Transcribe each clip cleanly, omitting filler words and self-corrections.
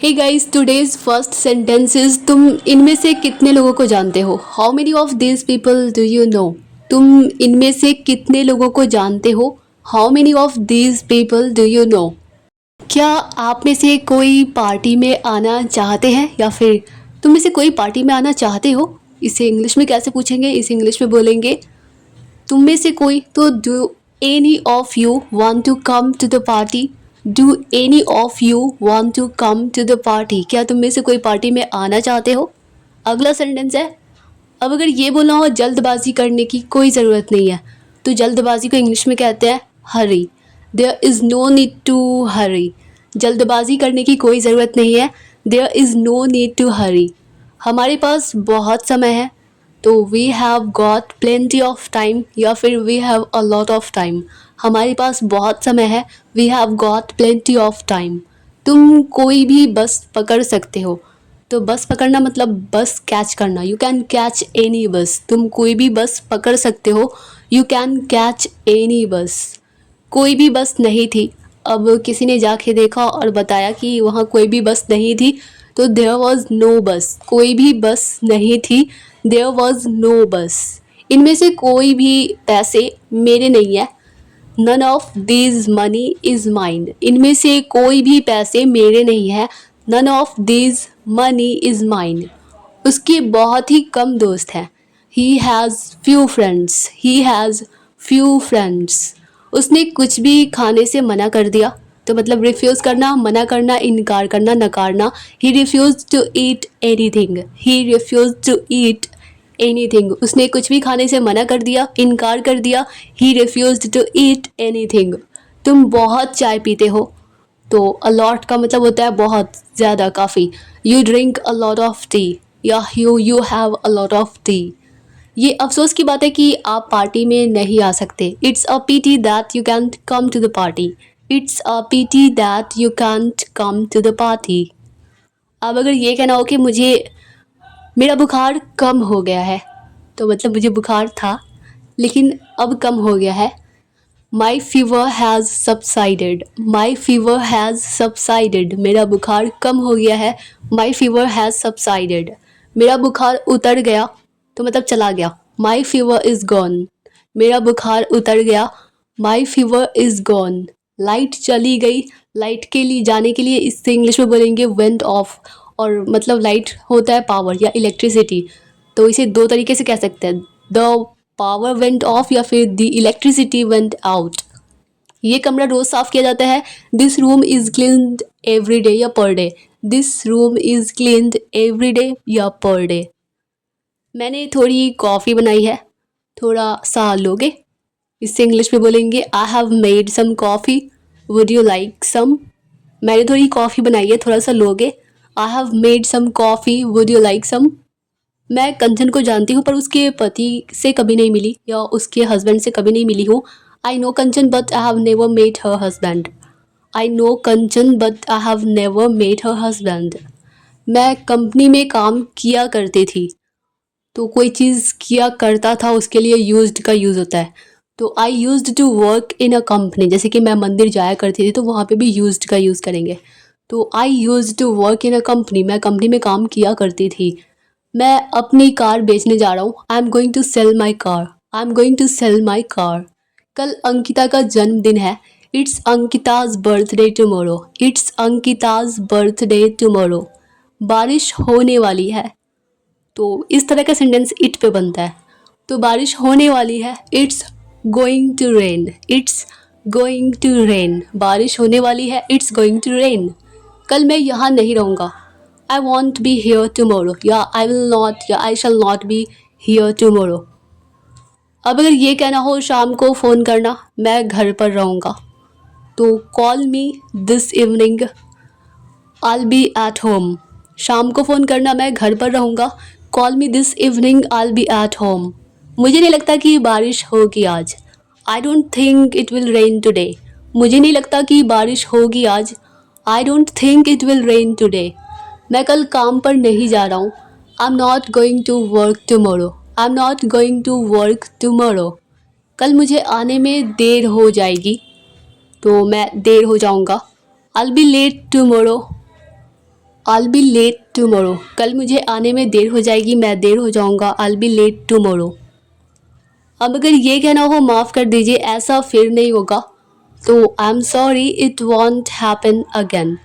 Hey guys, today's first sentence is तुम इनमें से कितने लोगों को जानते हो। How many of this people do you know. तुम इनमें से कितने लोगों को जानते हो। How many of this people do you know. क्या आप में से कोई पार्टी में आना चाहते हैं, या फिर तुम में से कोई पार्टी में आना चाहते हो। इसे इंग्लिश में कैसे पूछेंगे, इसे इंग्लिश में बोलेंगे तुम में से कोई। तो do any of you want to come to the party. Do any of you want to come to the party. क्या तुम में से कोई पार्टी में आना चाहते हो। अगला सेंटेंस है, अब अगर ये बोलना हो जल्दबाजी करने की कोई ज़रूरत नहीं है, तो जल्दबाजी को इंग्लिश में कहते हैं hurry. There is no need to hurry. जल्दबाजी करने की कोई ज़रूरत नहीं है। There is no need to hurry. हमारे पास बहुत समय है, तो we have got plenty of time, या फिर we have a lot of time. हमारे पास बहुत समय है, we have got plenty of time. तुम कोई भी बस पकड़ सकते हो। तो बस पकड़ना मतलब बस कैच करना। यू कैन कैच एनी बस। तुम कोई भी बस पकड़ सकते हो। यू कैन कैच एनी बस। कोई भी बस नहीं थी। अब किसी ने जाके देखा और बताया कि वहाँ कोई भी बस नहीं थी, तो देयर वॉज नो बस। कोई भी बस नहीं थी, देयर वॉज नो बस। इनमें से कोई भी पैसे मेरे नहीं है। None of these money is mine. इनमें से कोई भी पैसे मेरे नहीं है। None of these money is mine. उसके बहुत ही कम दोस्त हैं। He has few friends. He has few friends. उसने कुछ भी खाने से मना कर दिया, तो मतलब रिफ्यूज़ करना, मना करना, इनकार करना, नकारना। He refuse to eat anything. He refuse to eat anything. उसने कुछ भी खाने से मना कर दिया, इनकार कर दिया। ही रिफ्यूज़ड टू ईट एनीथिंग। तुम बहुत चाय पीते हो, तो अ लॉट का मतलब होता है बहुत, ज़्यादा, काफ़ी। You drink a lot of tea, या you have a lot of tea. ये अफसोस की बात है कि आप पार्टी में नहीं आ सकते। It's a pity that you can't come to the party. It's a pity that you can't come to the party. अब अगर ये कहना हो कि मुझे मेरा बुखार कम हो गया है, तो मतलब मुझे बुखार था लेकिन अब कम हो गया है। My fever has subsided. My fever has subsided. मेरा बुखार कम हो गया है। My fever has subsided. मेरा बुखार उतर गया, तो मतलब चला गया। My fever is gone. मेरा बुखार उतर गया। My fever is gone. Light चली गई। लाइट के लिए जाने के लिए इससे इंग्लिश में बोलेंगे वेंट ऑफ। और मतलब लाइट होता है पावर या इलेक्ट्रिसिटी, तो इसे दो तरीके से कह सकते हैं, द पावर वेंट ऑफ या फिर द इलेक्ट्रिसिटी वेंट आउट। ये कमरा रोज साफ किया जाता है। This room is cleaned every day या per day. This room is cleaned every day या पर डे। मैंने थोड़ी कॉफ़ी बनाई है, थोड़ा सा लोगे। इससे इंग्लिश में बोलेंगे I have made some coffee, would you like some. मैंने थोड़ी कॉफ़ी बनाई है, थोड़ा सा लोगे। I have made some coffee, would you like some. मैं कंचन को जानती हूँ, पर उसके पति से कभी नहीं मिली, या उसके हस्बैंड से कभी नहीं मिली हूँ। I know Kanchan but I have never met her husband. I know Kanchan but I have never met her husband. मैं कंपनी में काम किया करती थी। तो कोई चीज़ किया करता था, उसके लिए यूज्ड का यूज़ होता है। तो I used to work in a company. जैसे कि मैं मंदिर जाया करती थी, तो वहाँ पे भी यूज्ड का यूज़ करेंगे। तो I used to work in a company. मैं कंपनी में काम किया करती थी। मैं अपनी कार बेचने जा रहा हूँ। I am going to sell my car. I am going to sell my car. कल अंकिता का जन्मदिन है। It's Ankita's birthday tomorrow. It's Ankita's birthday tomorrow. बारिश होने वाली है। तो इस तरह का सेंटेंस इट पे बनता है। तो बारिश होने वाली है। It's going to rain. It's going to rain. बारिश होने वाली है। It's going to rain. कल मैं यहाँ नहीं रहूँगा। I won't be here tomorrow, या आई विल नॉट, या I shall not be here tomorrow. अब अगर ये कहना हो शाम को फ़ोन करना, मैं घर पर रहूँगा, तो call me this evening, I be at home. शाम को फ़ोन करना, मैं घर पर रहूँगा, call me this evening, I be at home. मुझे नहीं लगता कि बारिश होगी आज। I don't think it will rain today. मुझे नहीं लगता कि बारिश होगी आज। I don't think it will rain today. मैं कल काम पर नहीं जा रहा हूँ। I am not going to work tomorrow. I am not going to work tomorrow. कल मुझे आने में देर हो जाएगी, तो मैं देर हो जाऊँगा। I will be late tomorrow. I'll be late tomorrow. कल मुझे आने में देर हो जाएगी, मैं देर हो जाऊँगा. I'll be late tomorrow. अब अगर ये कहना हो माफ़ कर दीजिए, ऐसा फिर नहीं होगा, तो I'm sorry it won't happen again.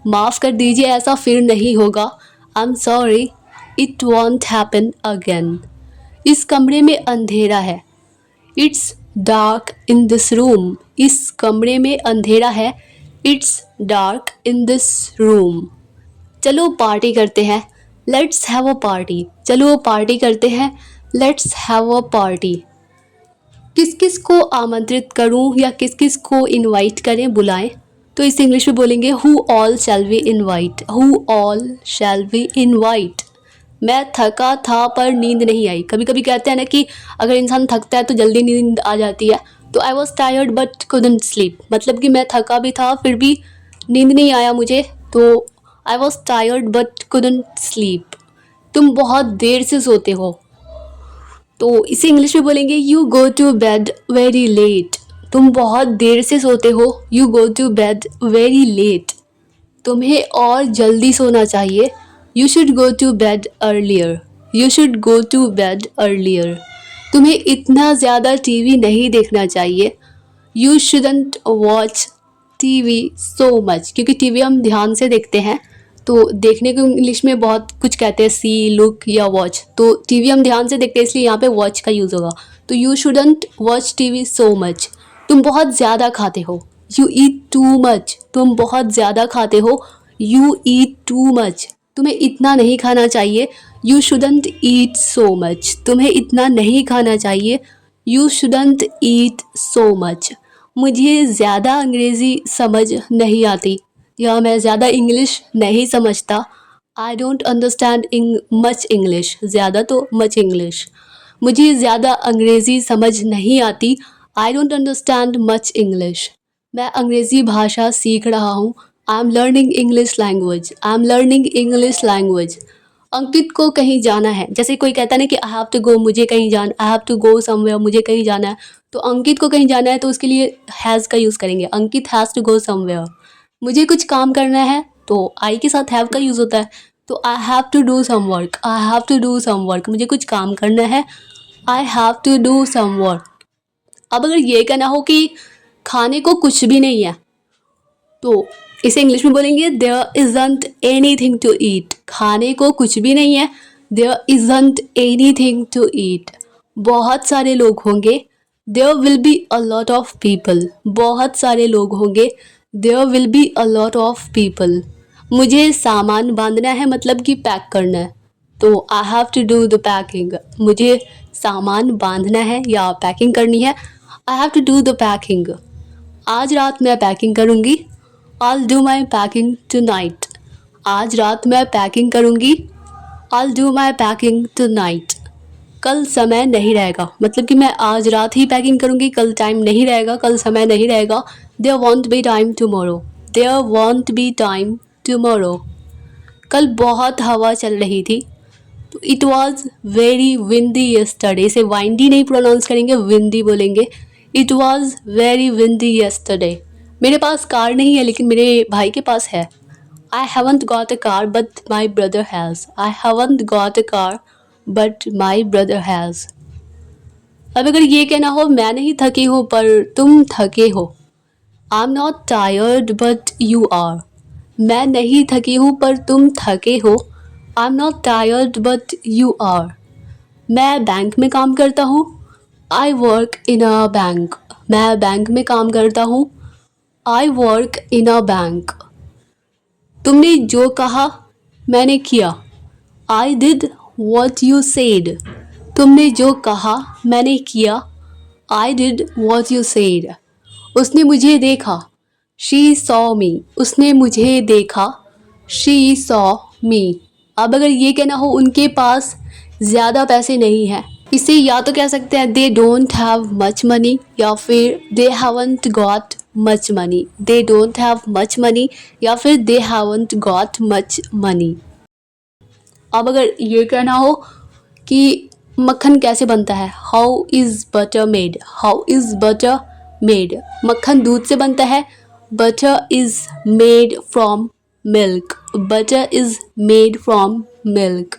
माफ़ कर दीजिए, ऐसा फिर नहीं होगा. I'm sorry it won't happen again. इस कमरे में अंधेरा है. It's dark in this room. इस कमरे में अंधेरा है. It's dark in this room. चलो पार्टी करते हैं. Let's have a party. चलो पार्टी करते हैं. Let's have a party. किस किस को आमंत्रित करूं या किस किस को इनवाइट करें, बुलाएं, तो इस इंग्लिश में बोलेंगे who all shall we invite. Who all shall we invite. मैं थका था पर नींद नहीं आई. कभी कभी कहते हैं ना कि अगर इंसान थकता है तो जल्दी नींद आ जाती है. तो I was tired but couldn't sleep. मतलब कि मैं थका भी था फिर भी नींद नहीं आया मुझे. तो I was tired but couldn't sleep. तुम बहुत देर से सोते हो, तो इसे इंग्लिश में बोलेंगे you go to bed very late. तुम बहुत देर से सोते हो. You go to bed very late. तुम्हें और जल्दी सोना चाहिए. You should go to bed earlier. You should go to bed earlier. तुम्हें इतना ज़्यादा टीवी नहीं देखना चाहिए. You shouldn't watch TV so much. क्योंकि टीवी हम ध्यान से देखते हैं, तो देखने को इंग्लिश में बहुत कुछ कहते हैं, सी, लुक या वॉच. तो टीवी हम ध्यान से देखते हैं, इसलिए यहाँ पे वॉच का यूज़ होगा. तो you shouldn't watch TV so much. तुम बहुत ज़्यादा खाते हो. You eat too much. तुम बहुत ज़्यादा खाते हो. You eat too much. तुम्हें इतना नहीं खाना चाहिए. You shouldn't eat so much. तुम्हें इतना नहीं खाना चाहिए. You shouldn't eat so much. मुझे ज़्यादा अंग्रेज़ी समझ नहीं आती, या मैं ज़्यादा इंग्लिश नहीं समझता. आई डोंट अंडरस्टैंड मच इंग्लिश. ज़्यादा तो मच इंग्लिश. मुझे ज़्यादा अंग्रेज़ी समझ नहीं आती. I don't understand much English. मैं अंग्रेज़ी भाषा सीख रहा हूँ. I am learning English language. I am learning English language. Ankit को कहीं जाना है. जैसे कोई कहता है ना कि आई हैव टू गो, मुझे कहीं जाना. I have to go somewhere, मुझे कहीं जाना है. तो अंकित को कहीं जाना है तो उसके लिए हैज़ का यूज़ करेंगे. अंकित हैज़ टू गो समवेयर. मुझे कुछ काम करना है तो आई के साथ हैव का यूज़ होता है. तो I have to do some work. I have to do some work. मुझे कुछ काम करना है. I have to do some work. अब अगर ये कहना हो कि खाने को कुछ भी नहीं है, तो इसे इंग्लिश में बोलेंगे there isn't anything to eat. खाने को कुछ भी नहीं है. There isn't anything to eat. बहुत सारे लोग होंगे. There will be a lot of people. बहुत सारे लोग होंगे. There will be a lot of people. मुझे सामान बांधना है, मतलब कि पैक करना है. तो I have to do the packing. मुझे सामान बांधना है या पैकिंग करनी है. I have to do the packing. आज रात मैं पैकिंग करूँगी. I'll do my packing tonight. आज रात मैं पैकिंग करूँगी. I'll do my packing tonight. कल समय नहीं रहेगा, मतलब कि मैं आज रात ही पैकिंग करूँगी, कल टाइम नहीं रहेगा, कल समय नहीं रहेगा. There won't be time tomorrow. There won't be time tomorrow. कल बहुत हवा चल रही थी. तो it was very windy yesterday. इसे windy नहीं प्रोनाउंस करेंगे, windy बोलेंगे. It was very windy yesterday. मेरे पास कार नहीं है लेकिन मेरे भाई के पास है. I haven't got a car but my brother has. I haven't got a car but my brother has. अब अगर ये कहना हो मैं नहीं थकी हूँ पर तुम थके हो. I'm not tired but you are. मैं नहीं थकी हूँ पर तुम थके हो. I'm not tired but you are. मैं बैंक में काम करता हूँ. I work in a bank. मैं बैंक में काम करता हूँ. I work in a bank. तुमने जो कहा मैंने किया. I did what you said. तुमने जो कहा मैंने किया. I did what you said. उसने मुझे देखा. She saw me. उसने मुझे देखा. She saw me. अब अगर ये कहना हो उनके पास ज़्यादा पैसे नहीं हैं, इसे या तो कह सकते हैं they don't have much money या फिर they haven't got much money. They don't have much money या फिर they haven't got much money. अब अगर ये कहना हो कि मक्खन कैसे बनता है, how is butter made. How is butter made. मक्खन दूध से बनता है. Butter is made from milk. Butter is made from milk.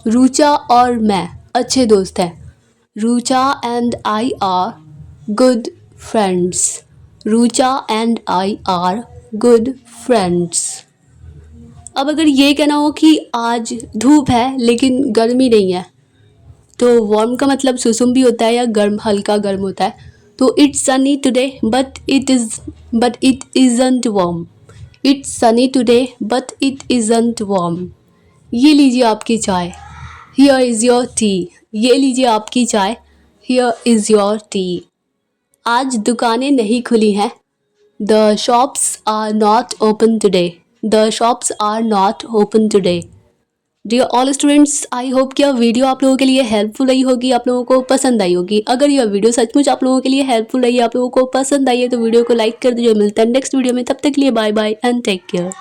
Rucha और मैं अच्छे दोस्त हैं. Rucha and I are good friends. Rucha and I are good friends. अब अगर ये कहना हो कि आज धूप है लेकिन गर्मी नहीं है, तो वार्म का मतलब सुसुम भी होता है या गर्म, हल्का गर्म होता है. तो it's sunny today but it isn't warm. It's sunny today but it isn't warm. ये लीजिए आपकी चाय. Here is your tea. ये लीजिए आपकी चाय. Here is your tea. आज दुकानें नहीं खुली हैं. The shops are not open today. The shops are not open today. Dear all students, I hope कि यह वीडियो आप लोगों के लिए हेल्पफुल रही होगी, आप लोगों को पसंद आई होगी. अगर यह वीडियो सचमुच आप लोगों के लिए हेल्पफुल रही, आप लोगों को पसंद आई है, तो वीडियो को लाइक कर दीजिए. मिलता है नेक्स्ट वीडियो में. तब तक के लिए bye bye and take care.